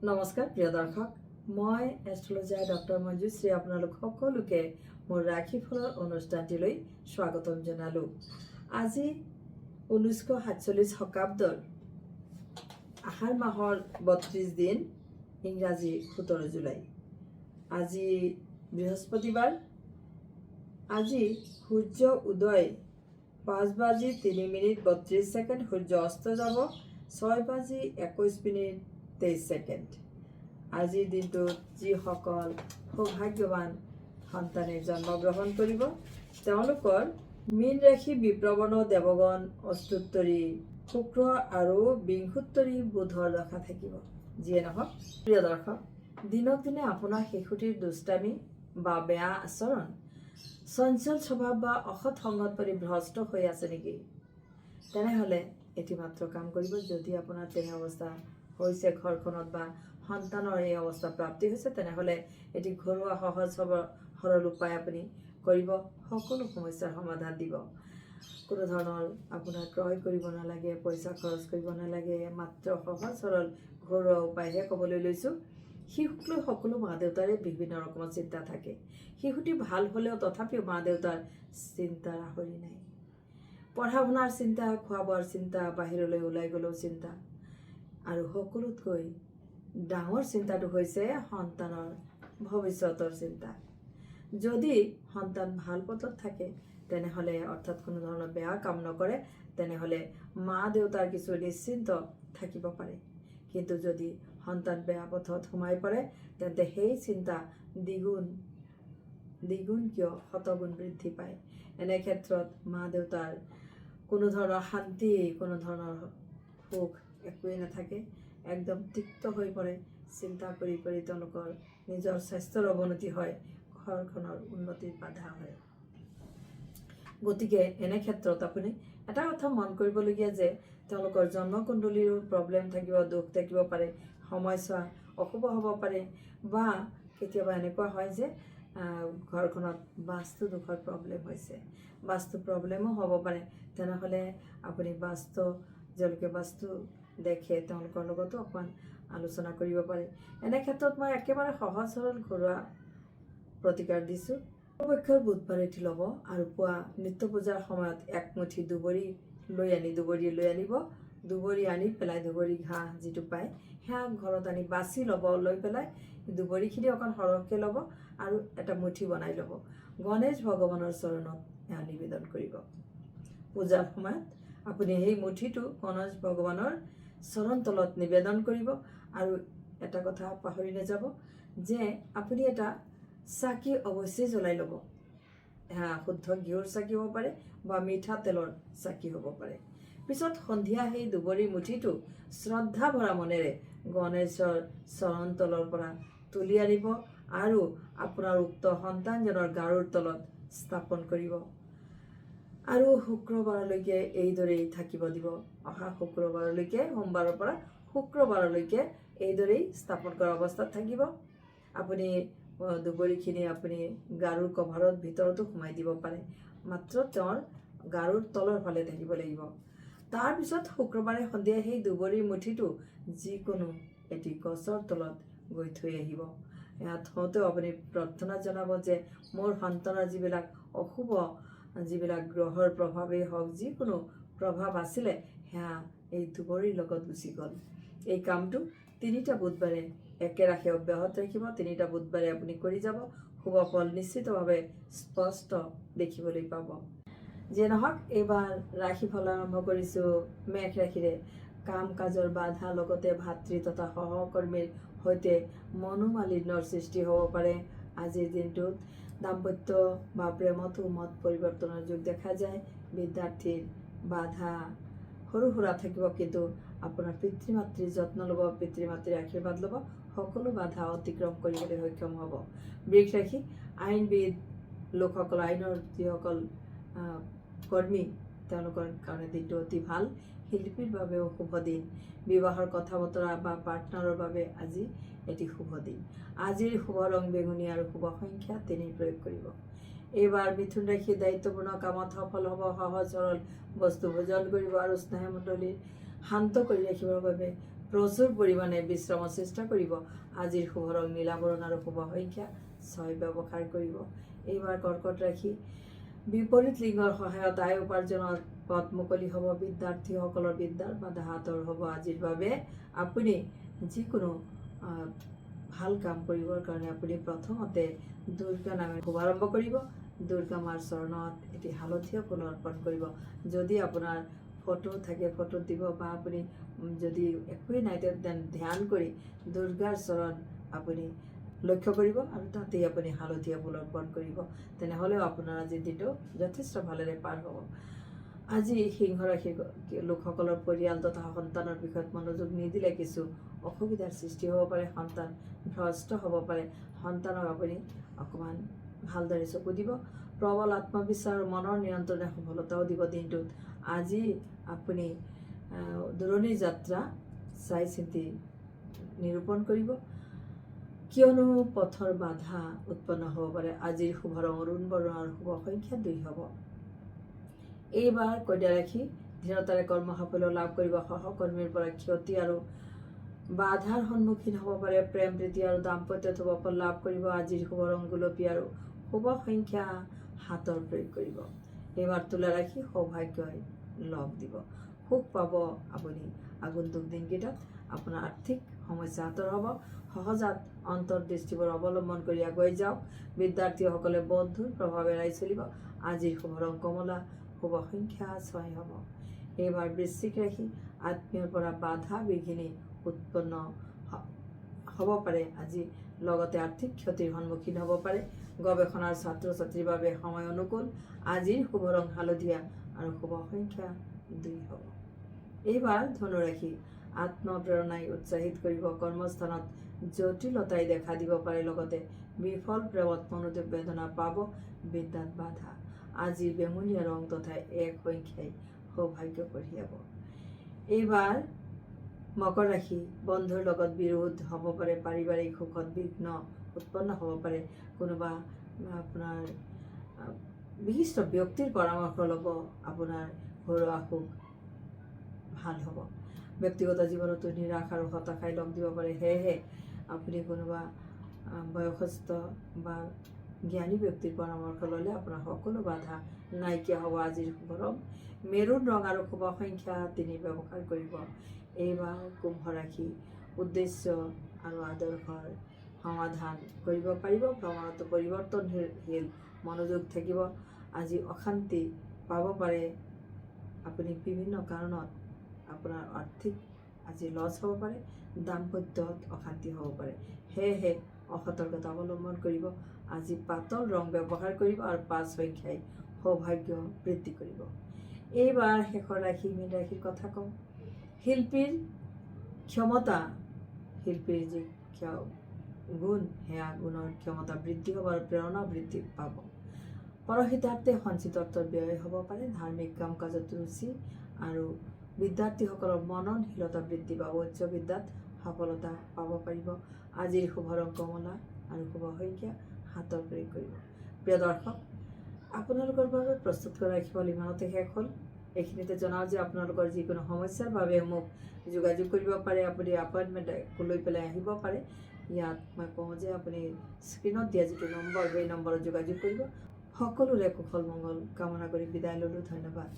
নমস্কাৰ প্ৰিয় দৰ্শক, মই এষ্ট্ৰলজাৰ ডক্টৰ মঞ্জুশ্ৰী আপোনালোক সকলোকে মোৰ ৰাশিফলৰ অনুষ্ঠানটিলৈ স্বাগতম জনালোঁ। আজি 1947 শকাব্দৰ আহাৰ মাহৰ 32 দিন, ইংৰাজী 17 জুলাই। আজি বৃহস্পতিবাৰ। আজি সূৰ্য উদয় 5:03:32, সূৰ্য অস্ত যাব 6:21:23। আজিৰ দিনটোত যিসকল সৌভাগ্যৱান সন্তানে জন্মগ্ৰহণ কৰিব, তেওঁলোকৰ মীন ৰাশি বিপ্ৰবণ দেৱগণ অষ্টোত্তৰী শুক্ৰ আৰু বিংশোত্তৰী বুধৰ দশা থাকিব। যিয়ে নহওক প্ৰিয় দৰ্শক, দিনক দিনে আপোনাৰ শিশুটিৰ দুষ্টামি বা বেয়া আচৰণ, চঞ্চল স্বভাৱ বা অসৎ সংগত পৰি ভ্ৰষ্ট হৈ আছে নেকি? তেনেহ'লে এটি মাত্ৰ কাম কৰিব। যদি আপোনাৰ তেনে অৱস্থা হৈছে ঘৰখনত বা সন্তানৰ এই অৱস্থা প্ৰাপ্তি হৈছে, তেনেহ'লে এটি ঘৰুৱা সহজ সৰল উপায় আপুনি কৰিব। সকলো সমস্যাৰ সমাধান দিব। কোনো ধৰণৰ আপোনাৰ ক্ৰয় কৰিব নালাগে, পইচা খৰচ কৰিব নালাগে, মাত্ৰ সহজ সৰল ঘৰুৱা উপায়হে ক'বলৈ লৈছোঁ। শিশুক লৈ সকলো মা দেউতাৰে বিভিন্ন ৰকমৰ চিন্তা থাকে। শিশুটি ভাল হ'লেও তথাপিও মা দেউতাৰ চিন্তাৰ আহৰি নাই। পঢ়া শুনাৰ চিন্তা, খোৱা বোৱাৰ চিন্তা, বাহিৰলৈ ওলাই গ'লেও চিন্তা, আৰু সকলোতকৈ ডাঙৰ চিন্তাটো হৈছে সন্তানৰ ভৱিষ্যতৰ চিন্তা। যদি সন্তান ভাল পথত থাকে, তেনেহ'লে অৰ্থাৎ কোনো ধৰণৰ বেয়া কাম নকৰে, তেনেহ'লে মা দেউতাৰ কিছু নিশ্চিন্ত থাকিব পাৰে। কিন্তু যদি সন্তান বেয়া পথত সোমাই পৰে, তেন্তে সেই চিন্তা দ্বিগুণ কিয় শতগুণ বৃদ্ধি পায়। এনে ক্ষেত্ৰত মা দেউতাৰ কোনো ধৰণৰ শান্তি, কোনো ধৰণৰ সুখ একোৱেই নাথাকে। একদম তিক্ত হৈ পৰে। চিন্তা কৰি কৰি তেওঁলোকৰ নিজৰ স্বাস্থ্যৰ অৱনতি হয়, ঘৰখনৰ উন্নতিৰ বাধা হয়। গতিকে এনে ক্ষেত্ৰত আপুনি এটা কথা মন কৰিবলগীয়া যে তেওঁলোকৰ জন্মকুণ্ডলীৰো প্ৰব্লেম থাকিব, দোষ থাকিব পাৰে, সময়ছোৱা অশুভ হ'ব পাৰে, বা কেতিয়াবা এনেকুৱা হয় যে ঘৰখনত বাস্তু দোষৰ প্ৰব্লেম হৈছে, বাস্তু প্ৰব্লেমো হ'ব পাৰে। তেনেহ'লে আপুনি তেওঁলোকে বাস্তু দেখে, তেওঁলোকৰ লগতো অকণমান আলোচনা কৰিব পাৰে। এনে ক্ষেত্ৰত মই একেবাৰে সহজ সৰল ঘৰুৱা প্ৰতিকাৰ দিছোঁ। পক্ষৰ বুধবাৰ এটি ল'ব আৰু পুৱা নিত্য পূজাৰ সময়ত একমুঠি দুবৰি লৈ আনিব। দুবৰি আনি পেলাই দুবৰি ঘাঁহ যিটো পায়, সেয়া ঘৰত আনি বাছি ল'ব। লৈ পেলাই দুবৰিখিনি অকণ সৰহকৈ ল'ব আৰু এটা মুঠি বনাই ল'ব। গণেশ ভগৱানৰ চৰণত এয়া নিবেদন কৰিব। পূজাৰ সময়ত আপুনি সেই মুঠিটো গণেশ ভগৱানৰ চৰণ তলত নিবেদন কৰিব। আৰু এটা কথা পাহৰি নাযাব যে আপুনি এটা চাকি অৱশ্যেই জ্বলাই ল'ব। শুদ্ধ ঘিউৰ চাকি হ'ব পাৰে বা মিঠাতেলৰ চাকি হ'ব পাৰে। পিছত সন্ধিয়া সেই দুবৰি মুঠিটো শ্ৰদ্ধা ভৰা মনেৰে গণেশৰ চৰণ তলৰ পৰা তুলি আনিব আৰু আপোনাৰ উক্ত সন্তানজনৰ গাৰুৰ তলত স্থাপন কৰিব। আৰু শুক্ৰবাৰলৈকে এইদৰেই থাকিব দিব। অহা শুক্ৰবাৰলৈকে, সোমবাৰৰ পৰা শুক্ৰবাৰলৈকে এইদৰেই স্থাপন কৰা অৱস্থাত থাকিব। আপুনি দুবৰিখিনি আপুনি গাৰুৰ কভাৰত ভিতৰতো সোমাই দিব পাৰে, মাত্ৰ তেওঁৰ গাৰুৰ তলৰ ফালে থাকিব লাগিব। তাৰপিছত শুক্ৰবাৰে সন্ধিয়া সেই দুবৰিৰ মুঠিটো যিকোনো এটি গছৰ তলত গৈ থৈ আহিব। ইয়াত থওঁতেও আপুনি প্ৰাৰ্থনা জনাব যে মোৰ সন্তানৰ যিবিলাক অশুভ, যিবিলাক গ্ৰহৰ প্ৰভাৱেই হওক, যিকোনো প্ৰভাৱ আছিলে, সেয়া এই দুবৰিৰ লগত গুচি গ'ল। এই কামটো 3টা বুধবাৰে একেৰাশে অব্যাহত ৰাখিব। 3টা বুধবাৰে আপুনি কৰি যাব। শুভ ফল নিশ্চিতভাৱে স্পষ্ট দেখিবলৈ পাব। যিয়ে নহওক, এইবাৰ ৰাশিফল আৰম্ভ কৰিছোঁ মেষ ৰাশিৰে। কাম কাজৰ বাধা, লগতে ভাতৃ তথা সহকৰ্মীৰ সৈতে মনোমালিন্যৰ সৃষ্টি হ'ব পাৰে। আজিৰ দিনটোত দাম্পত্য বা প্ৰেমতো মত পৰিৱৰ্তনৰ যোগ দেখা যায়। বিদ্যাৰ্থীৰ বাধা সৰু সুৰা থাকিব, কিন্তু আপোনাৰ পিতৃ মাতৃৰ যত্ন ল'ব, পিতৃ মাতৃৰ আশীৰ্বাদ ল'ব, সকলো বাধা অতিক্ৰম কৰিবলৈ সক্ষম হ'ব। বৃষ ৰাশি, আইনবিদ লোকসকল, আইনৰ যিসকল কৰ্মী, তেওঁলোকৰ কাৰণে দিনটো অতি ভাল। শিল্পীৰ বাবেও শুভ দিন। বিবাহৰ কথা বতৰা বা পাৰ্টনাৰৰ বাবে আজি এটি শুভ দিন। আজিৰ শুভ ৰং বেঙুনীয়া আৰু শুভ সংখ্যা 3 প্ৰয়োগ কৰিব। এইবাৰ মিথুন ৰাশি দায়িত্বপূৰ্ণ কামত সফল হ'ব। সহজ সৰল বস্তু ভোজন কৰিব আৰু স্নেহমণ্ডলীৰ শান্ত কৰি ৰাখিবৰ বাবে প্ৰচুৰ পৰিমাণে বিশ্ৰামৰ চেষ্টা কৰিব। আজিৰ শুভ ৰং নীলাবৰণ আৰু শুভ সংখ্যা 6 ব্যৱহাৰ কৰিব। এইবাৰ কৰ্কট ৰাশি, বিপৰীত লিংগৰ সহায়ত আয় উপাৰ্জনৰ পথ মুকলি হ'ব। বিদ্যাৰ্থীসকলৰ বিদ্যাৰ বাধা আঁতৰ হ'ব। আজিৰ বাবে আপুনি যিকোনো ভাল কাম কৰিবৰ কাৰণে আপুনি প্ৰথমতে দুৰ্গা নামে শুভাৰম্ভ কৰিব। দুৰ্গা মাৰ চৰণত এটি হালধীয়া ফুল অৰ্পণ কৰিব। যদি আপোনাৰ ফটো থাকে ফটোত দিব, বা আপুনি যদি একোৱেই নাই ধ্যান কৰি দুৰ্গাৰ চৰণ আপুনি লক্ষ্য কৰিব আৰু তাতেই আপুনি হালধীয়া ফুল অৰ্পণ কৰিব। তেনেহ'লেও আপোনাৰ আজিৰ দিনটো যথেষ্ট ভালেৰে পাৰ হ'ব। আজি সিংহ ৰাশিৰ লোকসকলৰ পৰিয়াল তথা সন্তানৰ বিষয়ত মনোযোগ নিদিলে কিছু অসুবিধাৰ সৃষ্টি হ'ব পাৰে। সন্তান ভ্ৰষ্ট হ'ব পাৰে। সন্তানক আপুনি অকণমান ভালদৰে চকু দিব। প্ৰবল আত্মবিশ্বাস আৰু মনৰ নিয়ন্ত্ৰণে সফলতাও দিব দিনটোত। আজি আপুনি দূৰণিৰ যাত্ৰা চাই চিন্তি নিৰূপণ কৰিব, কিয়নো পথৰ বাধা উৎপন্ন হ'ব পাৰে। আজিৰ শুভ ৰং অৰুণ বৰ্ণ আৰু শুভ সংখ্যা 2 হ'ব। এইবাৰ কন্যা ৰাশি, দৃঢ়তাৰে কৰ্ম সাফল্য লাভ কৰিব। সহকৰ্মীৰ পৰা ক্ষতি আৰু বাধাৰ সন্মুখীন হ'ব পাৰে। প্ৰেম প্ৰীতি আৰু দাম্পত্যত শুভ ফল লাভ কৰিব। আজিৰ শুভ ৰং গোলপীয়া আৰু শুভ সংখ্যা 7 প্ৰয়োগ কৰিব। এইবাৰ তুলা ৰাশি, সৌভাগ্যই লগ দিব। সুখ পাব আপুনি আগন্তুক দিনকেইটাত। আপোনাৰ আৰ্থিক সমস্যা আঁতৰ হ'ব। সহজাত অন্তৰ্দৃষ্টিবোৰ অৱলম্বন কৰি আগুৱাই যাওক। বিদ্যাৰ্থীসকলে বন্ধুৰ প্ৰভাৱ এৰাই চলিব। আজিৰ শুভ ৰং কমলা, শুভ সংখ্যা 6 হ'ব। এইবাৰ বৃশ্চিক ৰাশি, আত্মীয়ৰ পৰা বাধা বিঘিনি উৎপন্ন হ'ব পাৰে আজি, লগতে আৰ্থিক ক্ষতিৰ সন্মুখীন হ'ব পাৰে। গৱেষণাৰ ছাত্ৰ ছাত্ৰীৰ বাবে সময় অনুকূল। আজিৰ শুভ ৰং হালধীয়া আৰু শুভ সংখ্যা 2 হ'ব। এইবাৰ ধনু ৰাশি, আত্মপ্ৰেৰণাই উৎসাহিত কৰিব। কৰ্মস্থানত জটিলতাই দেখা দিব পাৰে, লগতে বিফল প্ৰেমত মনোযোগ বেদনা পাব। বিদ্যাত বাধা। আজিৰ বেঙুনীয়া ৰং তথা 1 সংখ্যাই সৌভাগ্য কঢ়িয়াব। এইবাৰ মকৰ ৰাশি, বন্ধুৰ লগত বিৰোধ হ'ব পাৰে। পাৰিবাৰিক সুখত বিঘ্ন উৎপন্ন হ'ব পাৰে। কোনোবা আপোনাৰ বিশিষ্ট ব্যক্তিৰ পৰামৰ্শ ল'ব। আপোনাৰ ঘৰুৱা সুখ ভাল হ'ব। ব্যক্তিগত জীৱনতো নিৰাশ আৰু হতাশাই লগ দিব পাৰে। সেয়েহে আপুনি কোনোবা বয়সস্থ বা জ্ঞানী ব্যক্তিৰ পৰামৰ্শ ল'লে আপোনাৰ সকলো বাধা নাইকিয়া হ'ব। আজিৰ শুভ ৰং মেৰুন ৰং আৰু শুভ সংখ্যা 3 ব্যৱহাৰ কৰিব। এইবাৰ কুম্ভ ৰাশি, উদ্দেশ্য আৰু আদৰ্শৰ সমাধান কৰিব পাৰিব। ভ্ৰমণতো পৰিৱৰ্তনশীল মনোযোগ থাকিব। আজি অশান্তি পাব পাৰে। আপুনি বিভিন্ন কাৰণত আপোনাৰ আৰ্থিক আজি লছ হ'ব পাৰে। দাম্পত্যত অশান্তি হ'ব পাৰে। সেয়েহে অসতৰ্কতা অৱলম্বন কৰিব। আজি পাতল ৰং ব্যৱহাৰ কৰিব আৰু 5 সংখ্যাই সৌভাগ্য বৃদ্ধি কৰিব। এইবাৰ শেষৰ ৰাশি মীন ৰাশিৰ কথা কওঁ। শিল্পীৰ ক্ষমতা, শিল্পীৰ যি গুণ, সেয়া গুণৰ ক্ষমতা বৃদ্ধি হ'ব আৰু প্ৰেৰণা বৃদ্ধি পাব। পৰহিতাৰ্থে সঞ্চিত অৰ্থৰ ব্যয় হ'ব পাৰে। ধাৰ্মিক কাম কাজত ৰুচি আৰু বিদ্যাৰ্থীসকলৰ মননশীলতা বৃদ্ধি পাব। উচ্চ বিদ্যাত সফলতা পাব পাৰিব। আজিৰ শুভ ৰং কমলা আৰু শুভ সংখ্যা 7 প্ৰয়োগ কৰিব। প্ৰিয় দৰ্শক, আপোনালোকৰ বাবে প্ৰস্তুত কৰা ৰাশিফল ইমানতে শেষ হ'ল। এইখিনিতে জনাওঁ যে আপোনালোকৰ যিকোনো সমস্যাৰ বাবে মোক যোগাযোগ কৰিব পাৰে। আপুনি এপইণ্টমেণ্ট লৈ পেলাই আহিব পাৰে। ইয়াত মই কওঁ যে আপুনি স্ক্ৰীণত দিয়া যিটো নম্বৰ, সেই নম্বৰত যোগাযোগ কৰিব। সকলোৰে কুশল মংগল কামনা কৰি বিদায় ল'লোঁ। ধন্যবাদ।